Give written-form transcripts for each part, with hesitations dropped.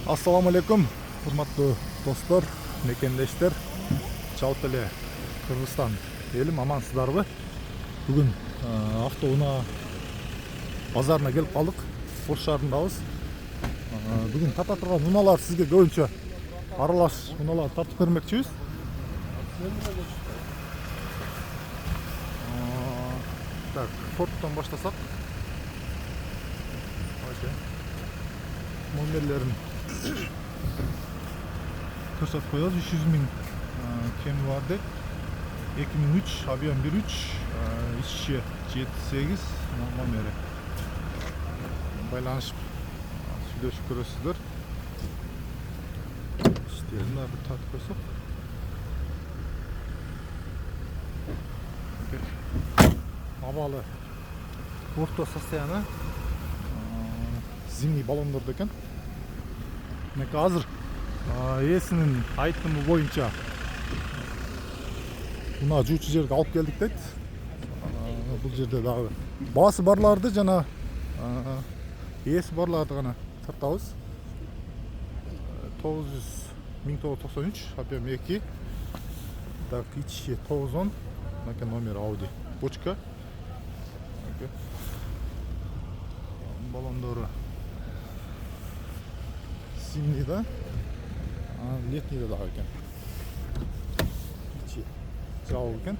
Assalamu alaikum, hurmatlı dostlar, mekendештер. Чалып эле Кыргызстан элим, амансыздарбы? Бүгүн автоунаа базарына келип калдык. Ош шаарындабыз. Бүгүн тата турган унаалар сизге көбүнчө аралаш унаалар тартып бермекчибиз. Так, Фордтон баштасак. Номерлерин көрсөтүп коебуз. 300 миң кеми бар деп. 2003 объем 1.3, ичи 7.8 номери. Байланышып сүйлөшүп көрөсүздөр. İşlerini bir tatlı koysak. Havalı. Orta состояние. Zimni balonlarda ekan. Demek hazır. Esinin айтымы боюнча мына жуучу жерге алып келдик дейт. Бул жерде дагы баасы барларды жана эси барларды гана тартабыз. 1993 объем 2. Так, ичи 910. Мына номер Audi. Бочка. Балондору зимний, да? Летний да дагы экен. Ичи жабык экен.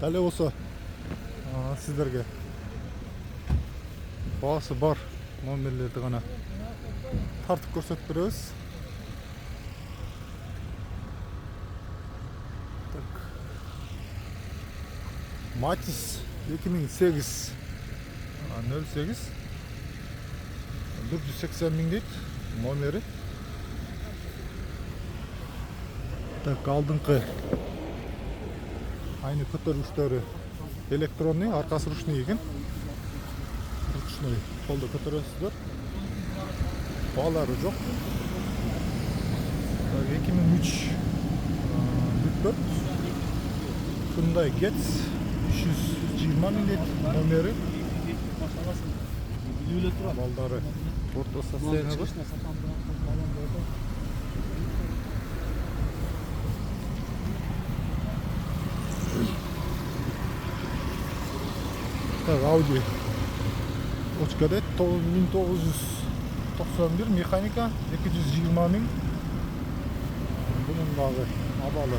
Дале болсо сиздерге баасы бар номерлерди гана тартып көрсөтүп беребиз. Так. Матис 2008 08 480 миң дейт номери. Так, алдыңкы айны көтөргүчтөрү электронный, аркасы ручный экен. Ручной колдо көтөрөсүздөр. Баалары жок. 2003 4 Hyundai Getz 320 миң дейт номери. Балдары орто состояниеда. Так, Audi Очка дейт 1991 механика 220 миң. Бунун дагы абалы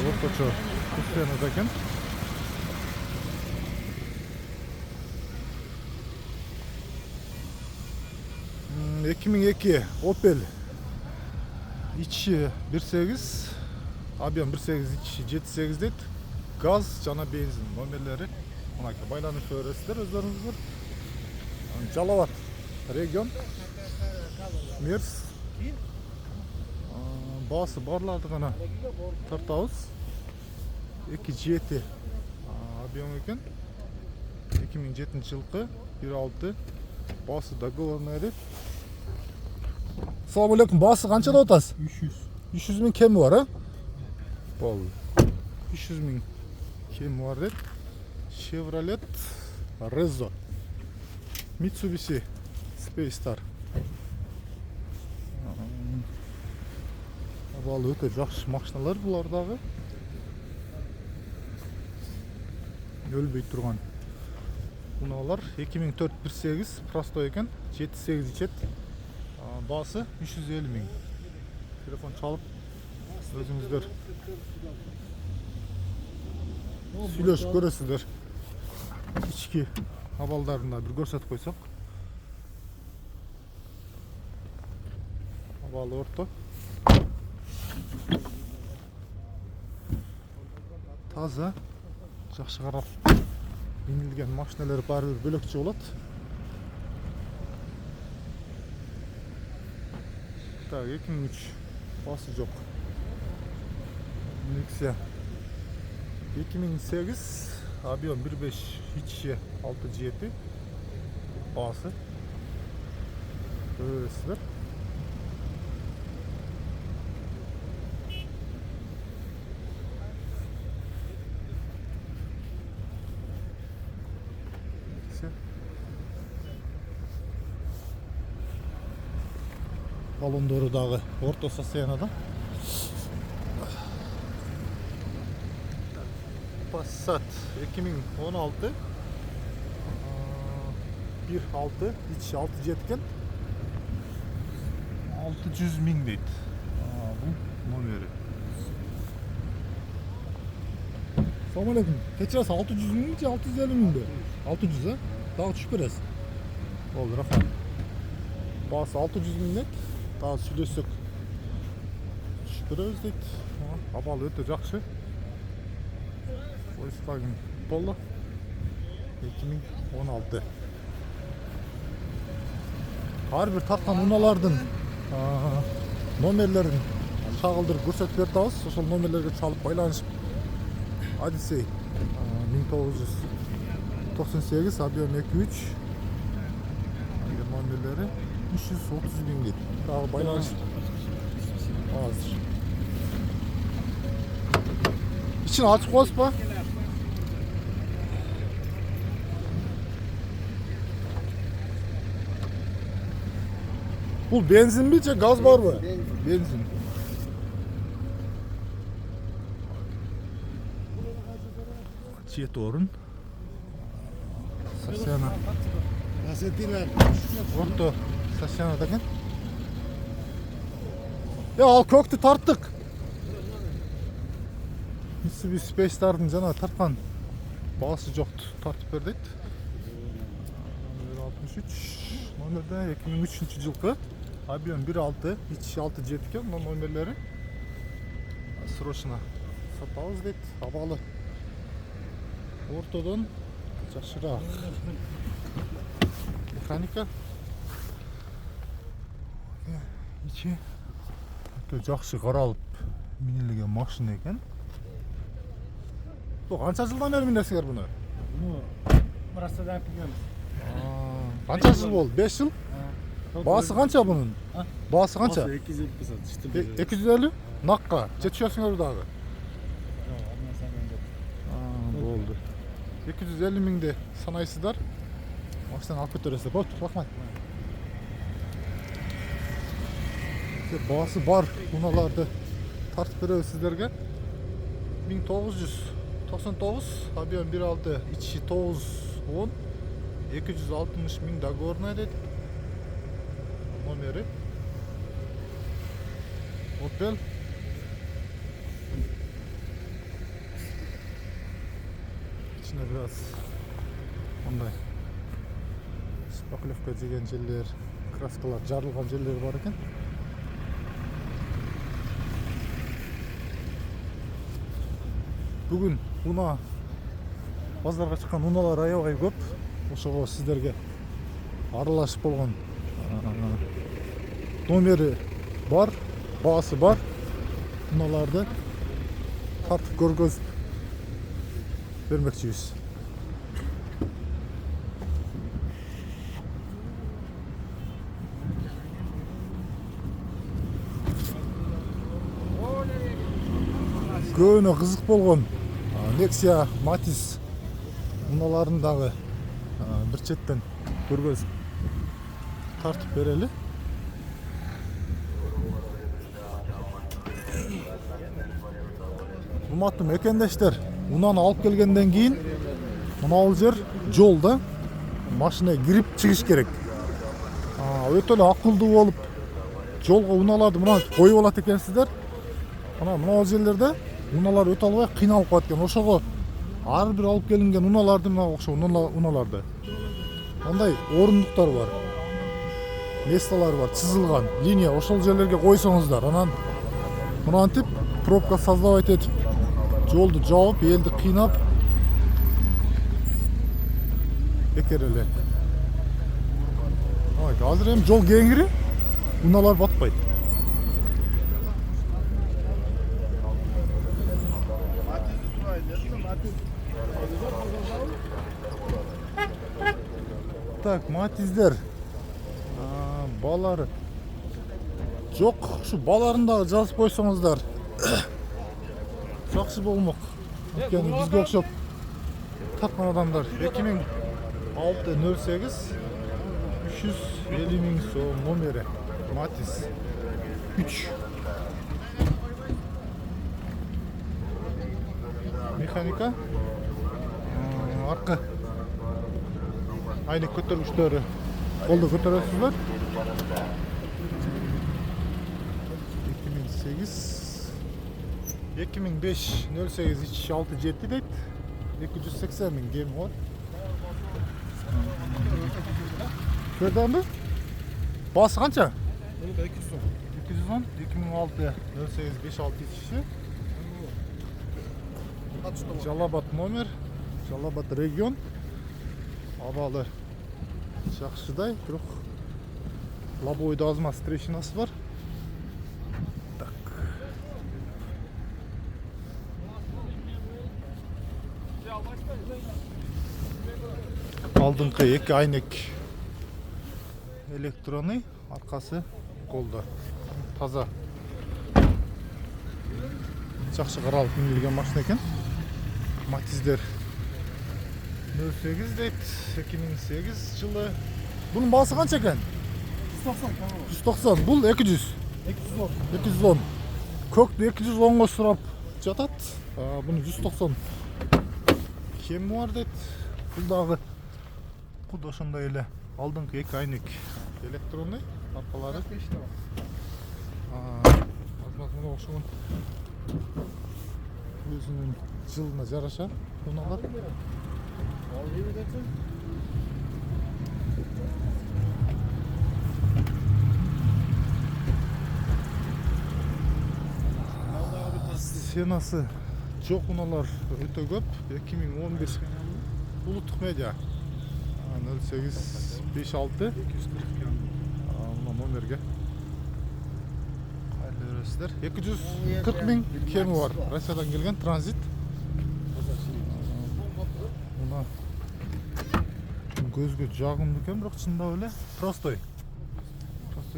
орточо состояниеда экен. 2002 Opel ичи 1.8 объем 1.8 ичи 7.8 дейт. Gaz жана бензин номерлери мынакей байланышып бересиздер өздөрүңүздөр. Жалал Абад регион Мерс. Баасы барларды гана тартабыз. 2.7 объем экен. 2007 жылкы 1.6 баасы договорный дейт. Assalamu alaikum. Bası kança da otas? 300 ming kemi var ha? Bol. 300 ming kemi var deyt. Chevrolet Rezo. Mitsubishi Space Star. Абалы өтө жакшы машиналар булар дагы. Өлбөй турган унаалар. 2004 1.8 простой экен. 7.8 ичет. Баасы 350 миң. Телефон чалып өзүңүздөр сүйлөшүп көрөсүздөр. Ички абалдарына бир көрсөтүп койсок. Абалы орто. Таза, жакшы карап минилген машиналар баары бир бөлөкчө болот. Так, 2003 басы жок. Nexia 2008 объем 1.5 ичи 6.7 басы. Көрөсүздөр. Balondorу дагы орто состояниеда. Passat 2016 1.6 iç 6 jetken 600 ming deydi. Bu numeri. Assalamualaikum. Keçirasiz 600 ming 650 ming de. 600 ha? Daha düşüp beresiz. Oldu rahmat. Bazı 600 ming deydi. Daha süйлөсөк düşüp berебиз deydi. Абалы өтө жакшы. Volkswagen Polo 2016. Har bir tartkan unalardın nomerlerin çağıldırıp көрсөтүп берип атабыз. Ошол номерлерге чалып байланышып Odyssey 1998 объем 2.3 номерлери 330 bin дейт. Дагы байланышып азыр. İçini açık koyup ba? Bu benzin mi, gaz var mı? Benzin. Çiğet orun. Sasyana. Orta Sasyana da. Ya al köktü tarttık. Mitsubishi Space Star'ın jana tartkan baası joktu. Tartıp berdik. 63 номерде 2003 жылкы объем 1.6 iç 6 жеткен номерлери срочно сатабыз дейт. Абалы ортодон жакшыраак механика ичи өтө жакшы каралып минилген машина экен. Bu kança жылдан beri minесиңер буну? Burasıdan biliyoruz. Kança жыл болду? 5 жыл? Baası kança bunun? Baası kança? 250 kısat. 250? Nakka. Жетишесиңер dagı? Болду. 250 mingde sanayısılar. Baştan alıp götüresiz. Bot, bakma. Baası bar bunalarda tartып berебиz sizlerge. 1999 объем 1.6 içi 910 260 ming договорная deydi. Номери. Opel. İçine biraz onday spaklovka деген жерлер, краскалар жарылган жерлер бар екен. Бүгін уна базарға шыққан уналар аябай көп. Ошого сіздерге аралашып болгон номери бар, baасы бар. Уналарды тартып көргөзүп бермекчибиз. Көбүнө кызык болгон Nexia Matiz unaların dağı bir çetten көргөзүп tartıp bereli. Урматтуу мекендештер, унаны алып келгенден кийин мына жер жолда машина кирип чыгыш керек. Өтө эле акылдуу болуп жолго уналарды мына коюп алат экенсиздер. Мына жерлерде уналар өтө албай кыйналып калат экен. Ошого ар бир алып келинген уналарды мына окшо уналарды андай орундуктар бар. Месталар бар, чызылган линия. Ошол жерлерге койсоңуздар, анан мынантип пробка создавать этип жолду жаап, элди кыйнап бекер эле. Азыр эми жол кеңири, уналар батпайт. Так, Matizler. Балары. Жок, şu баларын дагы жазып койсоңуздар. Жакшы болмок. Өйткені бизге окшоп тапкан адамдар 2006-08 350 ming сом номери Matiz. 3. Mekanika. Arka. Aynı көтергүчтөрү. Колду көтөрөсүздөр. 2008 2005 08 367 дейт. 280 миң кеми бар. Көрдіңбі? Басы қанша? 210. 210 2006 08 56 киши. Жалабат номер, Жалабат регион. Абалы жақшыдай, бирок лобойда азмас трещинасы бар. Так. Алдыңғы екі айнек электроны, арқасы қолда. Таза. Жақшы қаралып мінілген машина екен. Матиздер 08 дейт, 2008 жылы. Бұның басы қанша екен? 190. Бұл 200. 210. Көкті 210-ға сұрап жатат. Бұны 190. Кемі бар дейт. Бұлдағы құда ошондой эле алдыңкы эки айнек электронный аркалары азматына окшогон өзүнүн жылына жараша унаалар. Сенасы жок унаалар өтө көп. 2011 улуттук медиа 08 56 мына номерге кайрылып бересиздер. 240 миң кеми бар. Россиядан келген транзит. Мына көзгө жагымдуу экен, бирок чындап эле простой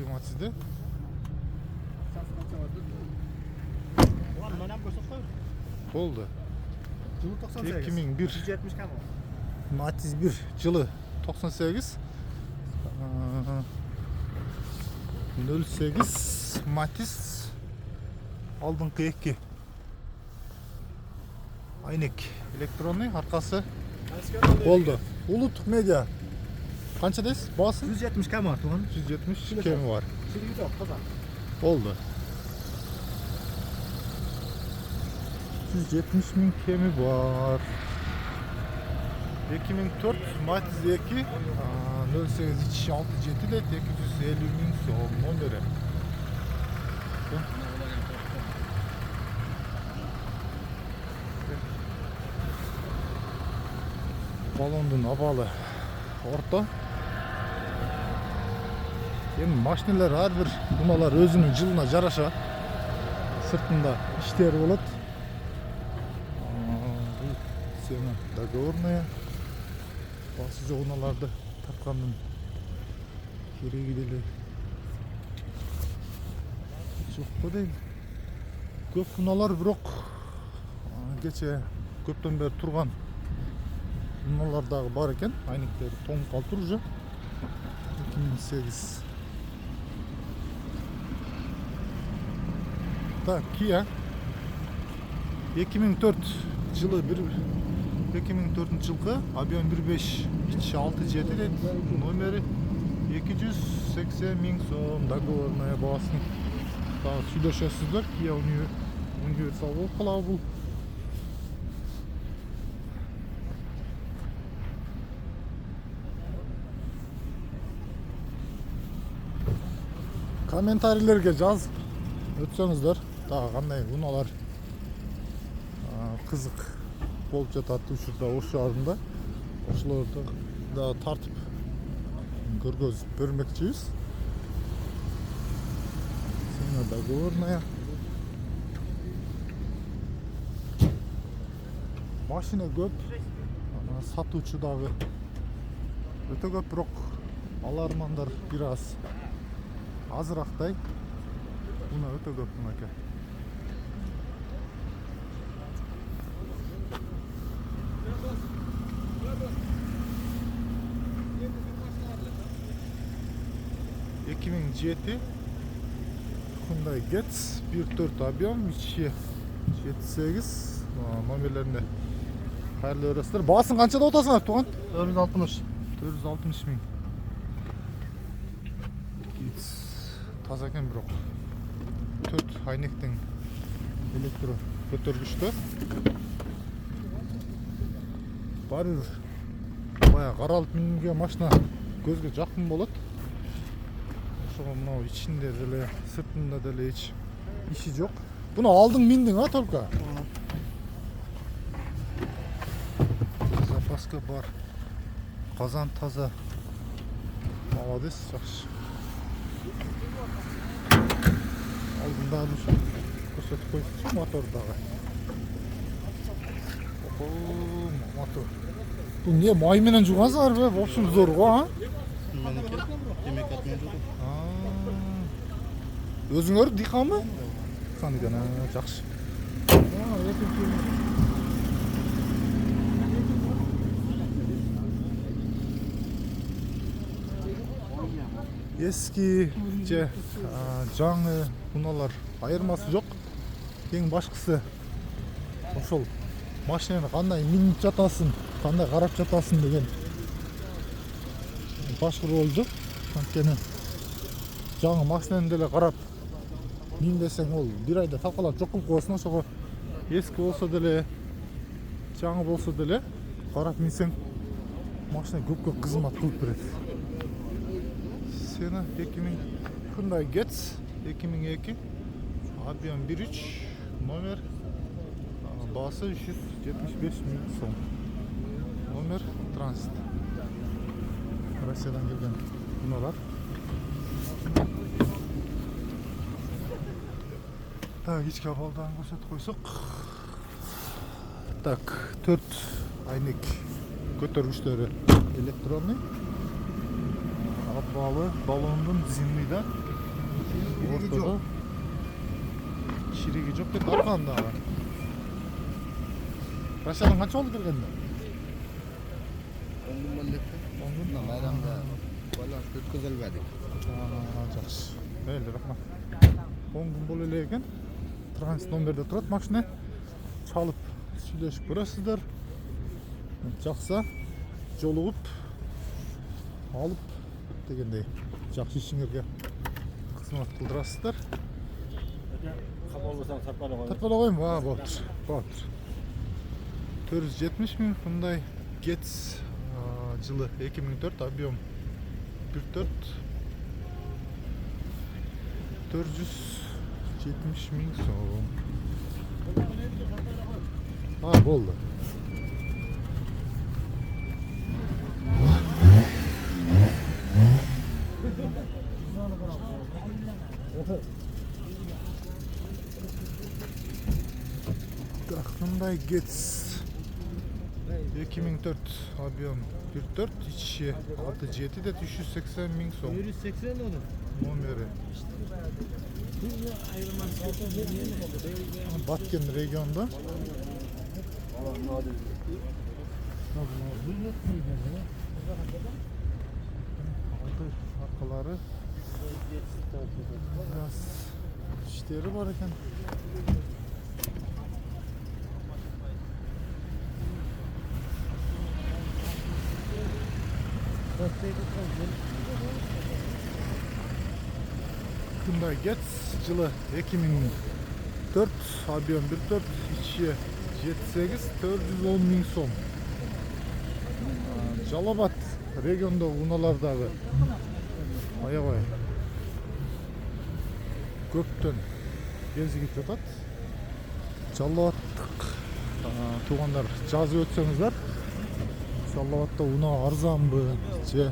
матизде. Болду. 2001 170 кам. Matiz 1 жылы 98 08 Matiz алдыңкы эки айнек электронный аркасы болду. Улуттук медиа канча дейсиз? Басы 170 кам бар туган. 170 кеми бар. Сирги топ таза. Болду. 170 миң кеми бар. 2004 Matiz 2 08 367 дейт, 250 миң сом номери. Балондун абалы орто. Эми машиналар ар бир унаалар өзүнүн жылына жараша сыртында иштери болот. Бул сена договорная. Басы жок унааларды тапкандын кереги деле жокко дейм. Көп унаалар бирок кече көптөн бери турган унаалар дагы бар экен. Айнектери тоңуп калыптыр уже. 2008. Так, Kia 2004 жылы 2004 жылғы объем 15367 дейт, номери 280 миң сом, договорная баасын дагы сүйлөшөсүздөр. Kia универсал болуп калабы бул. Комментарийлерге жазып өтсөңүздөр, дагы кандай унаалар кызык болуп жатат учурда ош шаарында. Ошолорду да тартып көргөзүп бермекчибиз. Сена договорная. Машина көп, сатуучу дагы өтө көп, бирок алармандар бир аз азырактай. Уна өтө көп мынакей. Hyundai Getz 1.4 объем, içi 78 номерлерinde hayırlı öğresiler. Bağısın kançada otasыңар туған? 460. 460 миң. Getz таза екен бирок. 4 айнектің электро көтөргүчтө. Баары бая каралып минген машина көзгө жакын болот. Ошого мынау ичинде деле, сыртында деле эч иши жок. Буну алдың миндиң а только? Запаска бар. Казан таза. Молодец, жакшы. Алдындагы ушу көрсөтүп койсучу мотордагы. Мотор. Бул эмне май менен жугансыңарбы? В общем зор го, а? Meniki yemek atmaya durdu. Өзүңөр дыйканбы? Сан экен, жакшы. Eski же жаңы унаалар айырмасы жок. Эң башкысы ошол машинаны кандай минип жатасың, кандай карап жатасың деген башкы роль жок. Анткени жаңы машинаны деле карап минбесең ол бир айда талкалап жок кылып коесуң. Ошого эски болсо деле, жаңы болсо деле карап минсең машина көпкө кызмат кылып берет. Сена 2000 Hyundai Getz 2002 объем 1.3 номер, баасы 375 миң сом. Номер транзит. Россиядан келген унаалар. Так, ички абалдан көрсөтүп койсок. Так, 4 айнек көтөргүчтөрү электронный. Абалы баллондун зимни да. Ортодо чириги жок деп арканда. Россиядан канча болду келгенде? 10 gün mallettim. 10 gün. Bayramda balas ötküzelmedik. Жакшы. Мейли, рахмат. 10 күн боло эле экен. Транзит номерде турат машина. Чалып сүйлөшүп көрөсүздөр. Жакса жолугуп алып дегендей жакшы ишиңерге кызмат кылдырасыздар. Kapalısan tartmana koy. Тарпала коюм, болот. Болот. 470 миң Hyundai Getz жылы 2004 объем 1.4 470 миң сом. Болду. Hyundai Getz 2004 объем 1.4 içi 6.7 de 380 миң сом. 180 oldu. Номери. Баткен регионда. Аркалары biraz işleri var ekan. Hyundai Getz жылы 2004 объем 1.4 içi 78 410 миң сом. Жалал-Абад регионда унаалардагы аябай көптөн кезигип жатат. Жалал-Абадтык туугандар жазып өтсөңүздөр, Жалал-Абадта унаа арзанбы же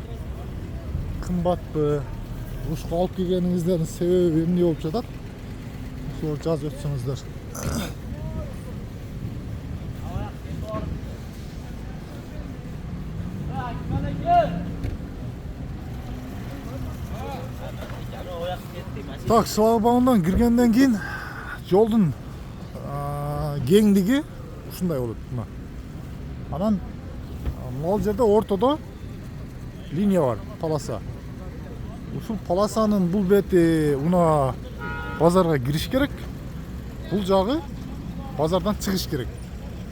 кымбатпы, ушуга алып келгениңиздин себеби эмне болуп жатат? Ошол жазып өтсөңүздөр. Так, шлагбаумдан киргенден кийин жолдун кеңдиги ушундай болот. Анан могул жерде ортодо линия бар, полоса. Ушул полосанын бул бети унаа базарға кириш керек. Бұл жағы базардан чыгыш керек.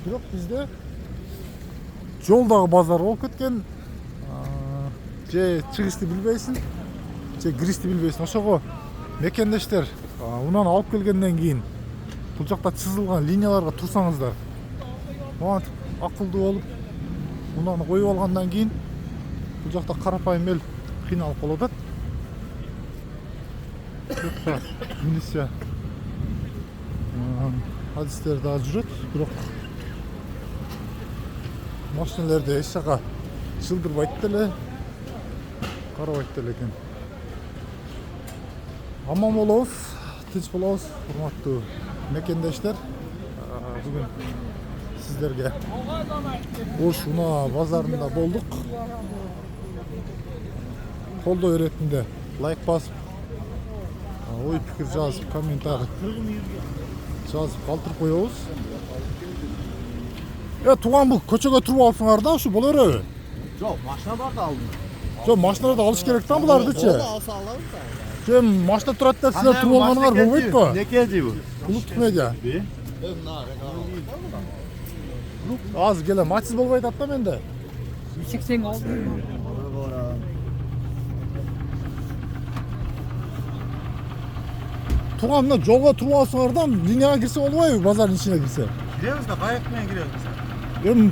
Бирок бизде жолдагы базар болуп кеткен. Же чыгышты билбейсиң, же киришти билбейсиң. Ошого мекендештер унан алып келгенден кийин бул жакта чызылган линияларга турсаңыздар, монтип акылдуу болуп, унаны коюп алгандан кийин бул жакта карапайым эл кыйналып калып атат. Жокта милиция адистер дагы жүрөт, бирок машиналерди эч жака чылдырбайт деле, карабайт деле экен. Аман болобуз, тынч болобуз, урматтуу мекендештер. Бүгүн сиздерге Ош Унаа базарында болдук. Колдоо иретинде лайк басып, ой пикир жазып, комментарий жазып калтырып коебуз. Туган бул көчөгө туруп алсаңар да, ушу боло береби? Жок, машина бар да алдым. Жок, машиналарды алыш керек да булардычы. Алса алабыз да. Жем машина турат деп силер туруп алганыңар болбойт Ne го? geldi bu? Улуттук медиа. Азыр келе матчсыз болбой атат да менде. 80 oldu. Туган мына жолго туруп алсаңар да, линияга кирсе болбойбу, базардын ичине кирсе? Gireriz de kayak mı gireriz?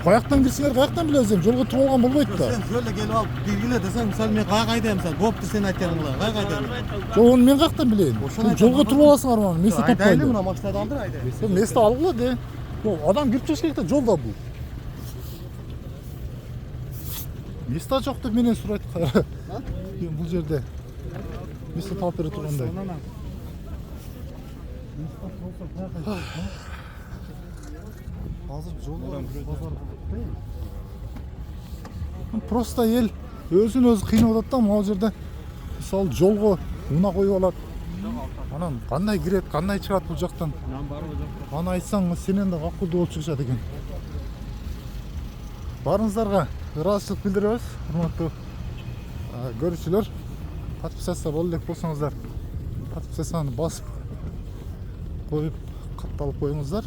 Каяктан кирсеңер, каяктан билебиз, жолго туруп алган болбойт да. Sen şöyle gelip al bilgile desen misal men kayak aytayım sen. Koptu sen aytkanыңla. Kayak aytayım. Жок, оны мен каяктан билейин? Жолго туруп аласыңар мына, место Aytaylı таппайды. mı maçlarda aldır aytayım. Сен место алгыла де. Жок, адам кирип чыгыш керек да, жолда бул. Место жок деп менен сурайт. Бул жерде место таап бере тургандай. Hazır jolda bozar değil. Просто эл өзүн өзү кыйнап атат да, могу жерде. Мисалы жолго уна коюп алат. Анан кандай кирет, кандай чыгат бул жактан? Аны айтсаң, сенен да акылдуу болуп чыгышат экен. Барыңыздарга ыраазычылык билдиребиз, урматтуу көрүүчүлөр. Подписаться боло элек болсоңуздар, подписацияны басып коюп, катталып коюңуздар.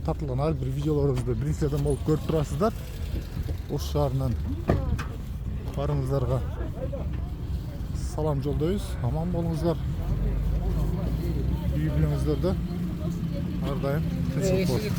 Тартылган ар бир видеолорубузду биринчиден болуп көрүп турасыздар. Ош шаарынан барыңыздарга салам жолдойбуз. Аман болуңуздар. Үй бүлөңүздөрдө ар дайым тынчтык болсун.